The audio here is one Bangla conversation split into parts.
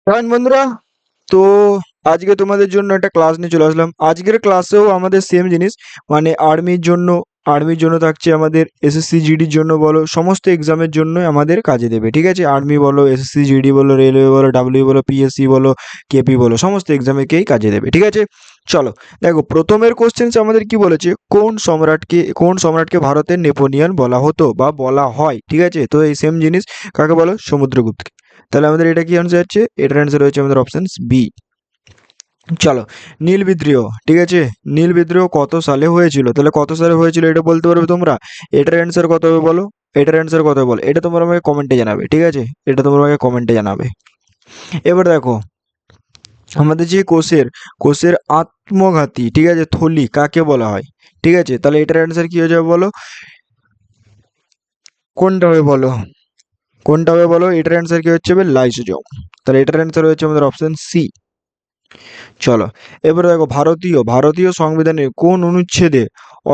কারণ বন্ধুরা, তো আজকে তোমাদের জন্য একটা ক্লাস নিয়ে চলে আসলাম। আজকের ক্লাসেও আমাদের সেম জিনিস, মানে আর্মির জন্য থাকছে, আমাদের এসএসসি জিডির জন্য বলো, সমস্ত এক্সামের জন্য আমাদের কাজে দেবে। ঠিক আছে, আর্মি বলো, এসএসসি জিডি বলো, রেলওয়ে বলো, ডাব্লিউ বলো, পিএসসি বলো, কেপি বলো, সমস্ত এক্সামেকেই কাজে দেবে। ঠিক আছে, চলো দেখো, প্রথমের কোশ্চেন আমাদের কি বলেছে, কোন সম্রাটকে ভারতের নেপোলিয়ন বলা হতো বা বলা হয়। ঠিক আছে, তো এই সেম জিনিস কাকে বলো, সমুদ্রগুপ্ত। তাহলে আমাদের এটা কি আনসার হচ্ছে, এটার অ্যান্সার হচ্ছে আমাদের অপশন বি। চলো, নীল বিদ্রোহ। ঠিক আছে, নীল বিদ্রোহ কত সালে হয়েছিল, তাহলে কত সালে হয়েছিল এটা বলতে পারবে তোমরা? এটার অ্যান্সার কত হবে বলো, এটার অ্যান্সার কত হবে বলো, এটা তোমরা আমাকে কমেন্টে জানাবে। ঠিক আছে, এটা তোমরা আমাকে কমেন্টে জানাবে। এবার দেখো, আমাদের যে কোষের আত্মঘাতী, ঠিক আছে, থলি কাকে বলা হয়? ঠিক আছে, তাহলে এটার অ্যান্সার কি হয়ে যাবে বলো, কোনটা হবে বলো, কোনটা হবে বলো, এটার অ্যান্সার কি হচ্ছে লাইসোজোম। তাহলে এটার অ্যান্সার হচ্ছে আমাদের অপশন সি। চলো, এবারে দেখো, ভারতীয় সংবিধানের কোন অনুচ্ছেদে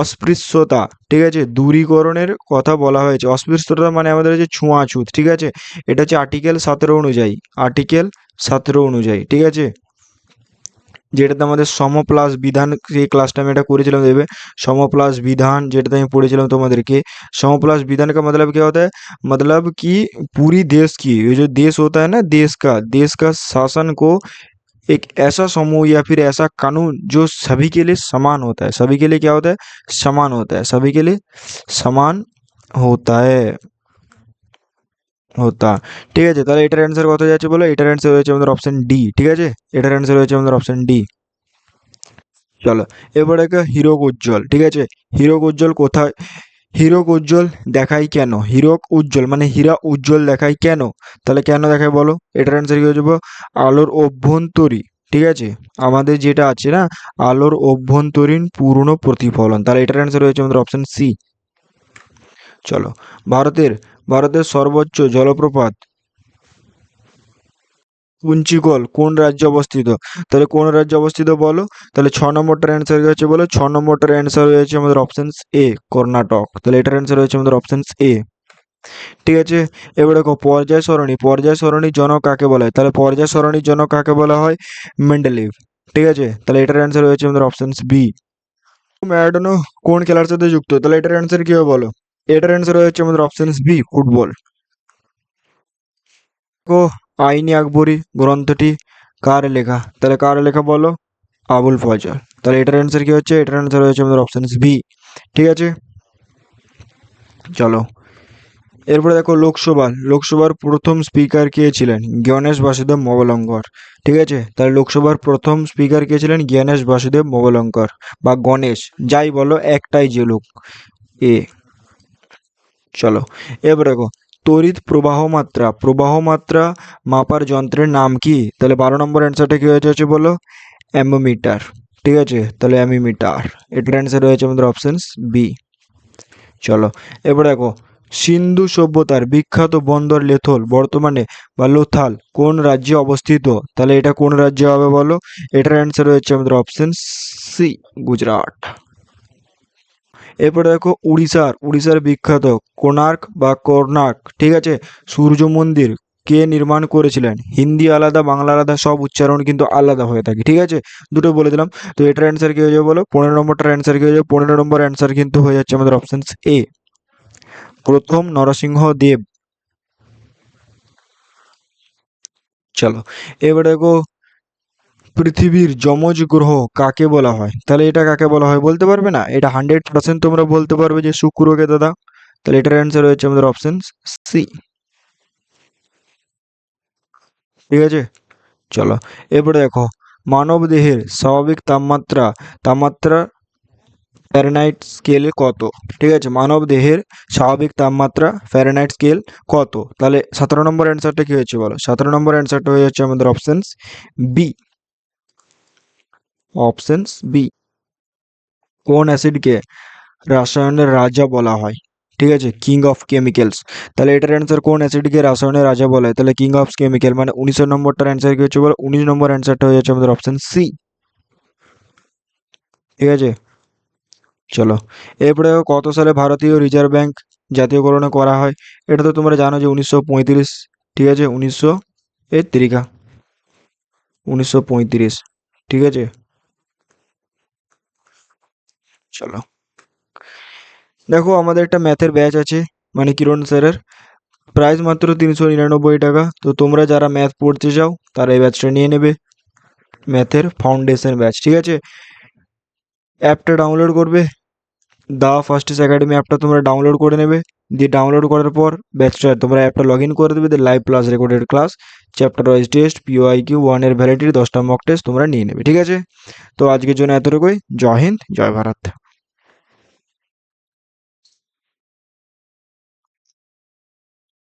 অস্পৃশ্যতা, ঠিক আছে, দূরীকরণের কথা বলা হয়েছে? অস্পৃশ্যতা মানে আমাদের হচ্ছে ছুঁয়াছুত। ঠিক আছে, এটা হচ্ছে আর্টিকেল 17 অনুযায়ী। ঠিক আছে, যেটাতে আমাদের সম প্লাস বিধান, সেই ক্লাসটা আমি এটা করেছিলাম দেবে। সম প্লাস বিধান যেটাতে আমি পড়েছিলাম তোমাদেরকে, सम प्लस विधान का मतलब क्या होता है? मतलब कि पूरी देश की, ये जो देश होता है ना, देश का शासन को एक ऐसा समूह या फिर ऐसा कानून जो सभी के लिए समान होता है। सभी के लिए क्या होता है? समान होता है, सभी के लिए समान होता है, होता। ঠিক আছে, তাহলে এটার অ্যান্সার কত যাচ্ছে বলো, এটার অ্যান্সার হয়েছে আমাদের অপশন ডি। ঠিক আছে, এটার অ্যান্সার হয়েছে আমাদের অপশন ডি। চলো, এবার একটা হীরক উজ্জ্বল। ঠিক আছে, হীরক উজ্জ্বল কোথায়, হীরক উজ্জ্বল দেখায় কেন? হীরক উজ্জ্বল মানে হীরা উজ্জ্বল দেখায় কেন? তাহলে কেন দেখায় বলো, এটার অ্যান্সার কি হয়ে যাবো, আলোর অভ্যন্তরী, ঠিক আছে, আমাদের যেটা আছে না, আলোর অভ্যন্তরীণ পূর্ণ প্রতিফলন। তাহলে এটার অ্যান্সার হয়েছে আমাদের অপশন সি। চলো, ভারতের ভারতের সর্বোচ্চ জলপ্রপাত পুঞ্চিকল কোন রাজ্যে অবস্থিত? তাহলে কোন রাজ্যে অবস্থিত বলো, তাহলে 6 নম্বরটার অ্যান্সার হচ্ছে বলো, 6 নম্বরটার অ্যান্সার হয়েছে আমাদের অপশন এ, কর্ণাটক। তাহলে এটার অ্যান্সার হয়েছে আমাদের অপশন এ। ঠিক আছে, এবার দেখো, পর্যায় সরণি জনক কাকে বলা হয়? তাহলে পর্যায় সরণির জনক কাকে বলা হয়? মেন্ডেলিভ। ঠিক আছে, তাহলে এটার অ্যান্সার হয়েছে আমাদের অপশন বি। ম্যারাডোনা কোন খেলার সাথে যুক্ত? তাহলে এটার অ্যান্সার কি হবে বলো, এটার অ্যান্সার হচ্ছে আমাদের অপশন বি, ফুটবল। দেখো, আইনি আকবরী গ্রন্থটি কার লেখা? তাহলে কার লেখা বলো, আবুল ফজল। তাহলে এটার অ্যান্সার কি হচ্ছে, এটার অ্যান্সার হচ্ছে আমাদের অপশন বি। ঠিক আছে, চলো, এরপরে দেখো, লোকসভার প্রথম স্পিকার কে ছিলেন? জ্ঞানেশ বাসুদেব মবলঙ্কর। ঠিক আছে, তাহলে লোকসভার প্রথম স্পিকার কে ছিলেন? জ্ঞানেশ বাসুদেব মবলঙ্কর বা গণেশ, যাই বলো, একটাই যে লোক, এ। চলো, এবার দেখো, তড়িৎ প্রবাহ মাত্রা মাপার যন্ত্রের নাম কি? তাহলে 12 নম্বর অ্যান্সারটা কি হচ্ছে বলো, অ্যামোমিটার। ঠিক আছে, তাহলে অ্যামিমিটার, এটার অ্যান্সার রয়েছে আমাদের অপশন বি। চলো, এবার দেখো, সিন্ধু সভ্যতার বিখ্যাত বন্দর লোথাল কোন রাজ্যে অবস্থিত? তাহলে এটা কোন রাজ্যে হবে বলো, এটার অ্যান্সার হচ্ছে আমাদের অপশন সি, গুজরাট। এরপরে দেখো, উড়িষ্যার বিখ্যাত কোণার্ক। ঠিক আছে, সূর্য মন্দির কে নির্মাণ করেছিলেন? হিন্দি আলাদা, বাংলা আলাদা, সব উচ্চারণ কিন্তু আলাদা হয়ে থাকে। ঠিক আছে, দুটো বলে দিলাম। তো এটার অ্যান্সার কি হয়ে যাবে বলো, 15 নম্বরটার অ্যান্সার কি হয়ে যাবে, 15 নম্বর অ্যান্সার কিন্তু হয়ে যাচ্ছে আমাদের অপশন এ, প্রথম নরসিংহ দেব। চলো, এবার দেখো, পৃথিবীর যমজ গ্রহ কাকে বলা হয়? তাহলে এটা কাকে বলা হয় বলতে পারবে না? এটা 100% তোমরা বলতে পারবে যে শুক্রকে দাদা। তাহলে এটার অ্যান্সার হচ্ছে আমাদের অপশন সি। ঠিক আছে, চলো, এরপরে দেখো, মানব দেহের স্বাভাবিক তাপমাত্রা ফ্যারেনহাইট স্কেলে কত? ঠিক আছে, মানব দেহের স্বাভাবিক তাপমাত্রা ফ্যারেনহাইট স্কেল কত? তাহলে 17 নম্বর অ্যান্সারটা কি হচ্ছে বলো, 17 নম্বর অ্যান্সারটা হয়ে যাচ্ছে আমাদের অপশন বি, অপশন বি। কোন অ্যাসিডকে রসায়নের রাজা বলা হয়? ঠিক আছে, কিং অফ কেমিক্যালস। তাহলে এটার অ্যান্সার, কোন অ্যাসিডকে রসায়নের রাজা বলা হয়? তাহলে কিং অফ কেমিক্যাল মানে 19 নম্বরটার অ্যান্সার কি হচ্ছে বলো, 19 নম্বর অ্যান্সারটা হয়ে যাচ্ছে আমাদের অপশন সি। ঠিক আছে, চলো, এরপরে কত সালে ভারতীয় রিজার্ভ ব্যাংক জাতীয়করণ করা হয়? এটা তো তোমরা জানো যে 1935। ঠিক আছে, 19 এর তারিখা। 1935। ঠিক আছে, চলো। দেখো আমাদের একটা ম্যাথের ব্যাচ আছে, মানে কিরণ স্যারের, প্রাইস মাত্র 399 টাকা। তো তোমরা যারা ম্যাথ পড়তে চাও তারা এই ব্যাচটা নিয়ে নেবে, ম্যাথের ফাউন্ডেশন ব্যাচ। ঠিক আছে, অ্যাপটা ডাউনলোড করবে, দা ফার্স্টেস একাডেমি অ্যাপটা তোমরা ডাউনলোড করে নেবে। দিয়ে ডাউনলোড করার পর ব্যাচটা তোমরা অ্যাপটা লগ ইন করে দেবে, দিয়ে live class, recorded class, chapter wise test, POIQ 1 এর ভ্যালিডিটি 10টা মক টেস্ট তোমরা নিয়ে নেবে। ঠিক আছে, তো আজকের জন্য এতটুকুই। জয় হিন্দ, জয় ভারত।